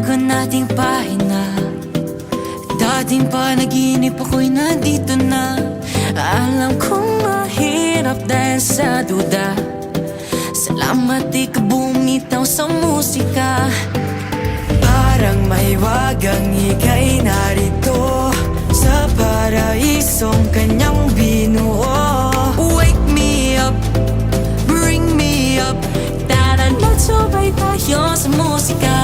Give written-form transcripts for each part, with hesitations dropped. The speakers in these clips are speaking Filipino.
bago nating pahina. Dating panaginip ako'y nandito na. Alam kong mahirap dahil sa duda. Salamat di ka bumitaw sa musika. Parang may wagang ika'y narito sa paraisong kanyang binuo. Wake me up, bring me up. Tara magsubay tayo sa musika.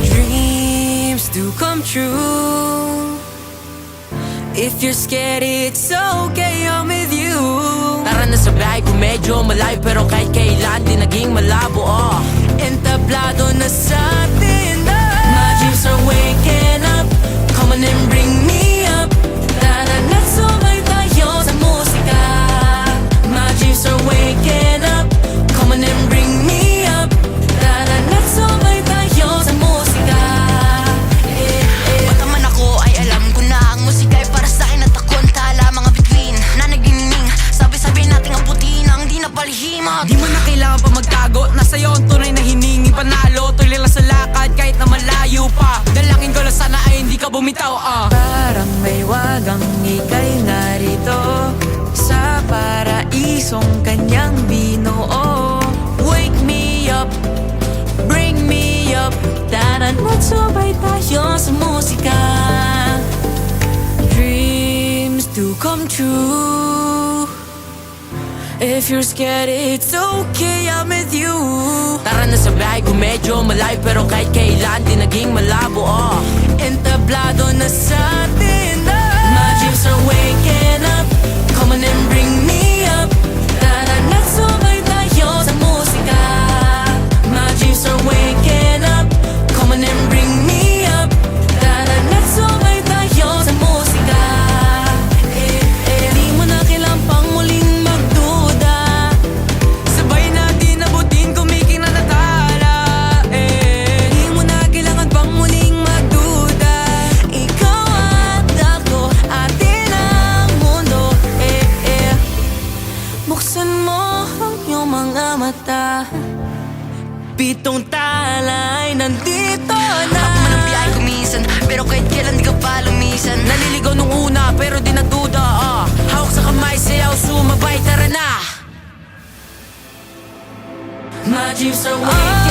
Dreams do come true. If you're scared, it's okay, I'm with you. Tara na sa bahay ko medyo malayo, pero kahit kailan di naging malabo. Entablado na sa atin na. My dreams are waking up. Come on and bring me up. Tara na't sumay tayo sa musika. My dreams are waking up. Come on and bring me up. Tara na't sumay tayo sa musika. Bata man ako ay alam ko na ang musika ay para sa akin at ako ang tala. Mga bituin na nagniningning, sabi-sabi nating ang puti na ang di napalihimag. Di mo na kailangan pa magtago, nasa iyo ang tunay na hiningi panalo. Tuloy lang sa lakad kahit na malayo pa. Dalangin ko lang sana ay hindi ka bumitaw. Parang may wagang ika'y narito sa paraisong kanyang binuo. Wake me up, bring me up. Tara na't subay tayo sa musika. Dreams do come true. If you're scared, it's okay, I'm with you. Tara na sa bahay ko medyo malayo, pero kahit kailan di naging malabo. Entablado na sa atin na. My dreams are waking up. Come on and bring me up. Tara na't sumay tayo sa musika. My dreams are waking up. Come on and bring me up. Tara na't sumay tayo sa musika. Di mo na kailangan pang muling magduda. Sabay natin abutin kumiking na natala. Di mo na kailangan pang muling magduda. Ikaw at ako, atin ang mundo. Buksan mo ang iyong mga mata. Pitong tala ay nandito na. Ako man ang biyahe ko minsan, pero kahit kailan di ka pa lumisan. Naliligaw nung una pero di nagduda. Hawak sa kamay, sayaw, sumabay, tara na. My dreams are waking